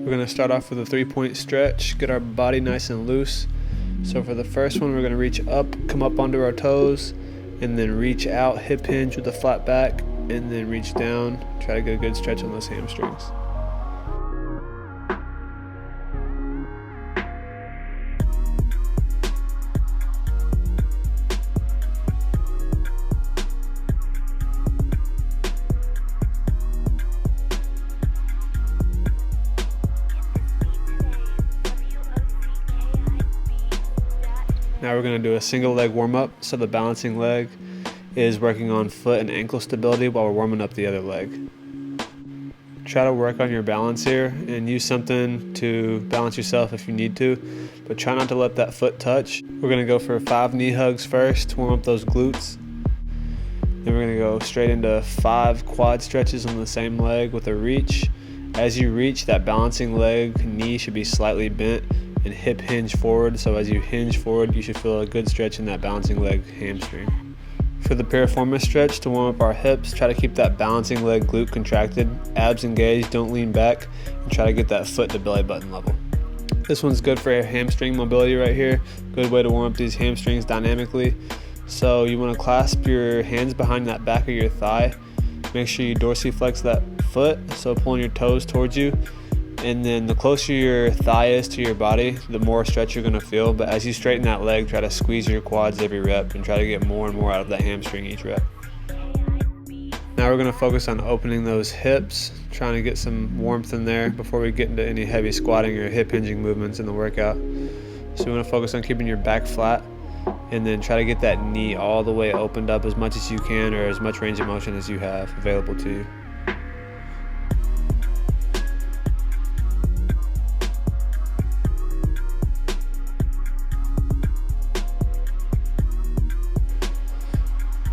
We're going to start off with a 3-point stretch, get our body nice and loose. So for the first one, we're going to reach up, come up onto our toes, and then reach out, hip hinge with a flat back, and then reach down. Try to get a good stretch on those hamstrings. Now we're going to do a single leg warm up. So the balancing leg is working on foot and ankle stability while we're warming up the other leg. Try to work on your balance here and use something to balance yourself if you need to, but try not to let that foot touch. We're going to go for 5 knee hugs first to warm up those glutes. Then we're going to go straight into 5 quad stretches on the same leg with a reach. As you reach, that balancing leg knee should be slightly bent and hip hinge forward. So as you hinge forward, you should feel a good stretch in that balancing leg hamstring. For the PIRIFORMIS stretch, to warm up our hips, try to keep that balancing leg glute contracted, abs engaged, don't lean back, and try to get that foot to belly button level. This one's good for hamstring mobility right here. Good way to warm up these hamstrings dynamically. So you want to clasp your hands behind that back of your thigh. Make sure you dorsiflex that foot, so pulling your toes towards you. And then the closer your thigh is to your body, the more stretch you're going to feel. But as you straighten that leg, try to squeeze your quads every rep and try to get more and more out of that hamstring each rep. Now we're going to focus on opening those hips, trying to get some warmth in there before we get into any heavy squatting or hip hinging movements in the workout. So we want to focus on keeping your back flat and then try to get that knee all the way opened up as much as you can, or as much range of motion as you have available to you.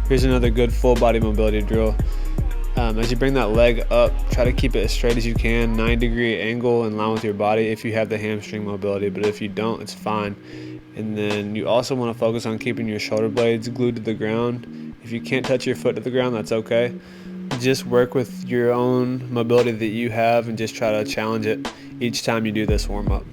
Here's another good full body mobility drill. As you bring that leg up, try to keep it as straight as you can, 9-degree angle in line with your body if you have the hamstring mobility, but if you don't, it's fine. And then you also want to focus on keeping your shoulder blades glued to the ground. If you can't touch your foot to the ground, that's okay. Just work with your own mobility that you have and just try to challenge it each time you do this warm up.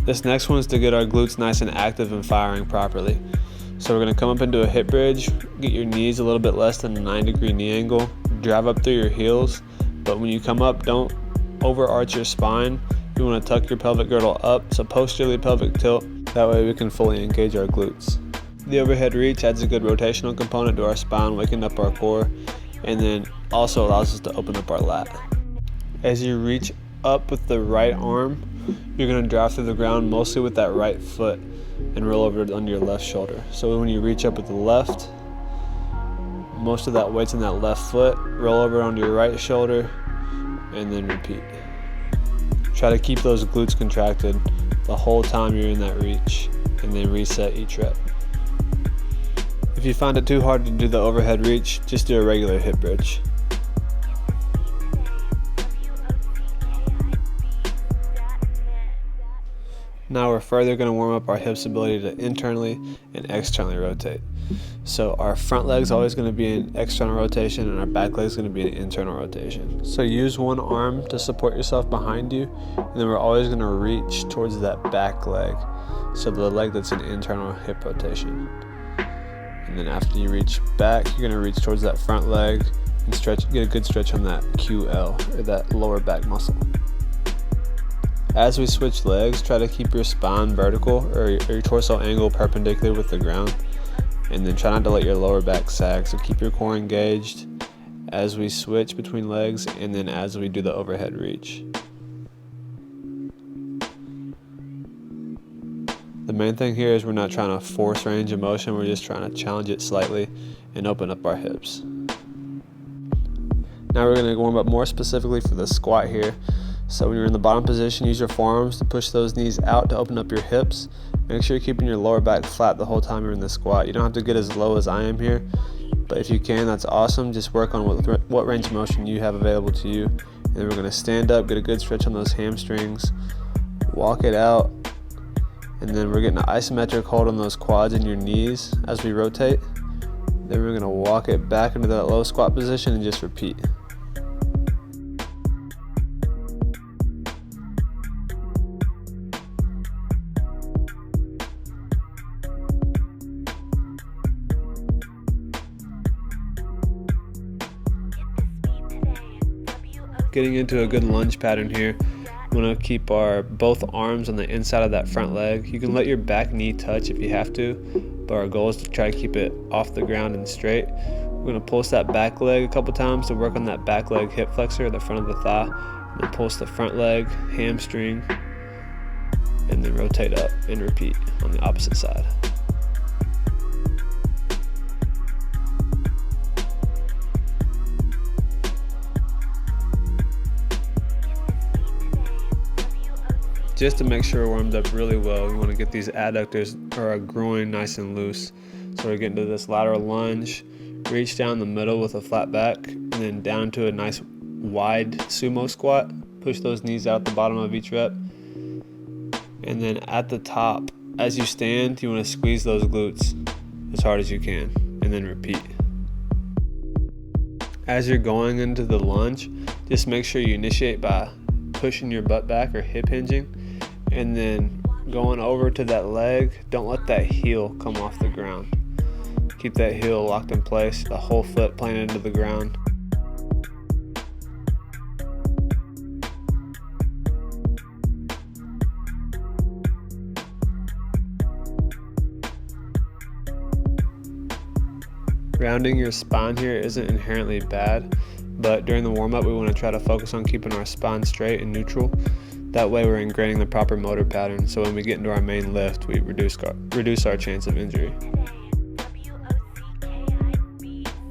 This next one is to get our glutes nice and active and firing properly. So we're going to come up into a hip bridge, get your knees a little bit less than a 9-degree knee angle, drive up through your heels, but when you come up, don't overarch your spine. You want to tuck your pelvic girdle up, so posteriorly pelvic tilt, that way we can fully engage our glutes. The overhead reach adds a good rotational component to our spine, waking up our core, and then also allows us to open up our lat. As you reach up with the right arm, you're going to drive through the ground mostly with that right foot and roll over under your left shoulder. So when you reach up with the left, most of that weight's in that left foot, roll over onto your right shoulder, and then repeat. Try to keep those glutes contracted the whole time you're in that reach, and then reset each rep. If you find it too hard to do the overhead reach, just do a regular hip bridge. Now we're further going to warm up our hips' ability to internally and externally rotate. So our front leg's always going to be an external rotation and our back leg's going to be an internal rotation. So use one arm to support yourself behind you, and then we're always going to reach towards that back leg, so the leg that's an internal hip rotation. And then after you reach back, you're going to reach towards that front leg and stretch, get a good stretch on that QL, or that lower back muscle. As we switch legs, try to keep your spine vertical or your torso angle perpendicular with the ground, and then try not to let your lower back sag, so keep your core engaged as we switch between legs and then as we do the overhead reach. The main thing here is we're not trying to force range of motion, we're just trying to challenge it slightly and open up our hips. Now we're going to warm up more specifically for the squat here. So when you're in the bottom position, use your forearms to push those knees out to open up your hips. Make sure you're keeping your lower back flat the whole time you're in the squat. You don't have to get as low as I am here, but if you can, that's awesome. Just work on what range of motion you have available to you. And then we're going to stand up, get a good stretch on those hamstrings, walk it out, and then we're getting an isometric hold on those quads and your knees as we rotate. Then we're going to walk it back into that low squat position and just repeat. Getting into a good lunge pattern here. We want to keep both arms on the inside of that front leg. You can let your back knee touch if you have to, but our goal is to try to keep it off the ground and straight. We're going to pulse that back leg a couple times to work on that back leg hip flexor at the front of the thigh. And then pulse the front leg, hamstring, and then rotate up and repeat on the opposite side. Just to make sure we're warmed up really well, we want to get these adductors or our groin nice and loose. So we're getting to this lateral lunge, reach down the middle with a flat back, and then down to a nice wide sumo squat. Push those knees out the bottom of each rep. And then at the top, as you stand, you want to squeeze those glutes as hard as you can, and then repeat. As you're going into the lunge, just make sure you initiate by pushing your butt back or hip hinging, and then going over to that leg. Don't let that heel come off the ground. Keep that heel locked in place, the whole foot planted into the ground. Rounding your spine here isn't inherently bad, but during the warm-up we want to try to focus on keeping our spine straight and neutral. That way we're ingraining the proper motor pattern, so when we get into our main lift we reduce our chance of injury.